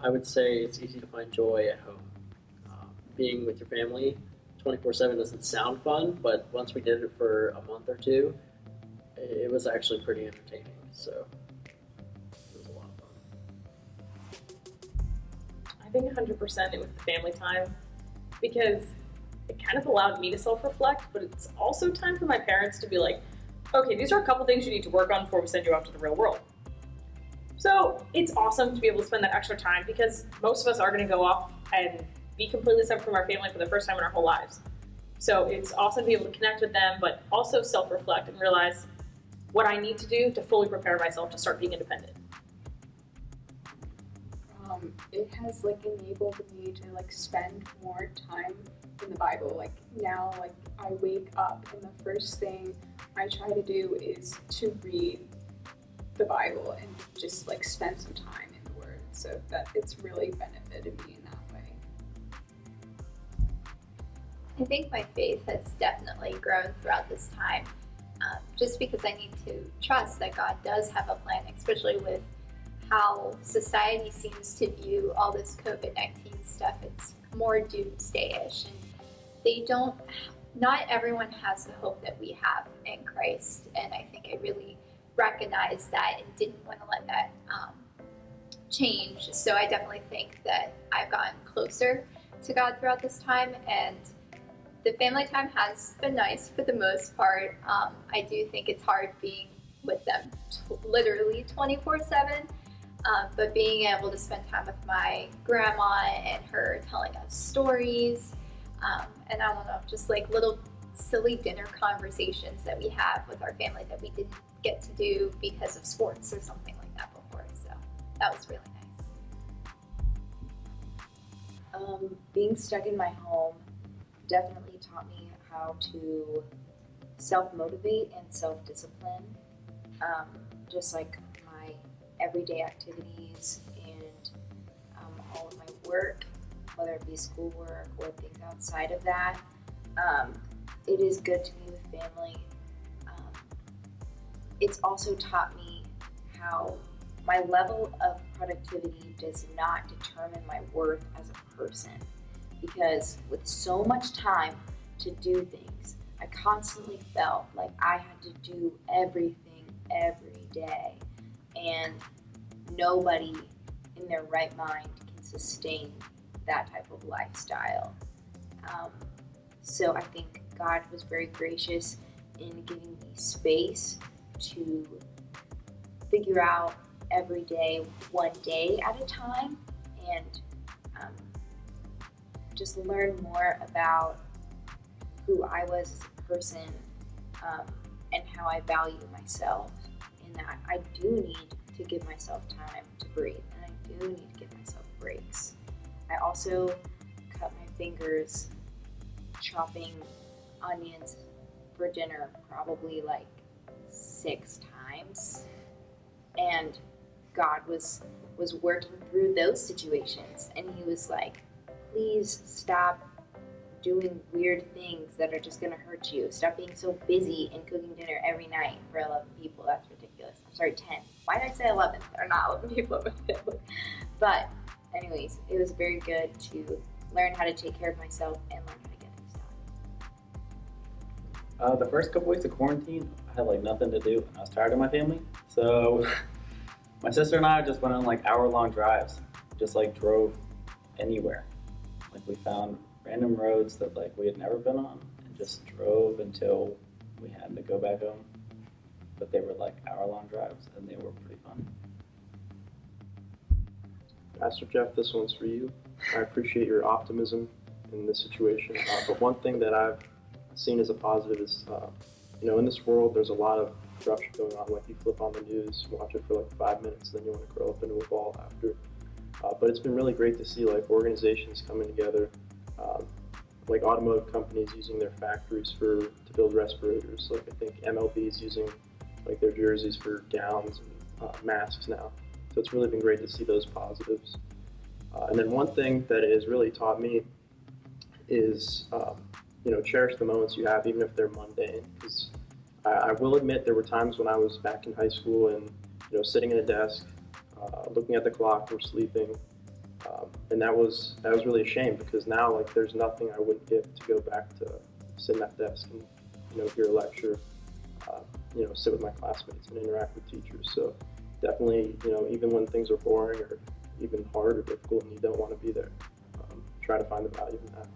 I would say it's easy to find joy at home. Being with your family 24/7 doesn't sound fun, but once we did it for a month or two, it was actually pretty entertaining. So it was a lot of fun. I think 100% it was the family time because it kind of allowed me to self-reflect, but it's also time for my parents to be like, okay, these are a couple things you need to work on before we send you out to the real world. So it's awesome to be able to spend that extra time because most of us are going to go off and be completely separate from our family for the first time in our whole lives. So it's awesome to be able to connect with them, but also self-reflect and realize what I need to do to fully prepare myself to start being independent. It has like enabled me to like spend more time in the Bible. Like now, like I wake up and the first thing I try to do is to read the Bible and just like spend some time in the Word. So that it's really benefited me in that way. I think my faith has definitely grown throughout this time, just because I need to trust that God does have a plan, especially with how society seems to view all this COVID-19 stuff. It's more doomsday-ish, and not everyone has the hope that we have in Christ, and I think I really recognized that and didn't want to let that change. So I definitely think that I've gotten closer to God throughout this time, and the family time has been nice for the most part. I do think it's hard being with them literally 24/7, but being able to spend time with my grandma and her telling us stories, and I don't know, just like little silly dinner conversations that we have with our family that we didn't get to do because of sports or something like that before. So that was really nice. Being stuck in my home definitely taught me how to self-motivate and self-discipline, just like my everyday activities and all of my work, whether it be schoolwork or things outside of that. It is good to be with family. It's also taught me how my level of productivity does not determine my worth as a person, because with so much time to do things, I constantly felt like I had to do everything every day, and nobody in their right mind can sustain that type of lifestyle. So I think God was very gracious in giving me space to figure out every day, one day at a time, and just learn more about who I was as a person, and how I value myself, in that I do need to give myself time to breathe, and I do need to give myself breaks. I also cut my fingers chopping onions for dinner probably like 6 times, and God was working through those situations, and he was like, please stop doing weird things that are just going to hurt you. Stop being so busy and cooking dinner every night for 11 people. That's ridiculous. I'm sorry, 10. Why did I say 11? There are not 11 people in my family. But anyways, it was very good to learn how to take care of myself and learn how to get things done. The first couple weeks of quarantine, I had like nothing to do, and I was tired of my family. So my sister and I just went on like hour-long drives, just like drove anywhere. Like we found random roads that like we had never been on, and just drove until we had to go back home. But they were like hour-long drives, and they were pretty fun. Pastor Jeff, this one's for you. I appreciate your optimism in this situation. But one thing that I've seen as a positive is, in this world, there's a lot of corruption going on. Like you flip on the news, watch it for like 5 minutes, then you want to curl up into a ball after. But it's been really great to see like organizations coming together, like automotive companies using their factories to build respirators. Like I think MLB is using like their jerseys for gowns and masks now. So it's really been great to see those positives. And then one thing that it has really taught me is, cherish the moments you have, even if they're mundane. Because I will admit there were times when I was back in high school and, sitting at a desk, looking at the clock or sleeping, And that was really a shame, because now like there's nothing I wouldn't give to go back to sitting at that desk and hear a lecture, sit with my classmates and interact with teachers. So definitely, even when things are boring or even hard or difficult and you don't want to be there, try to find the value in that.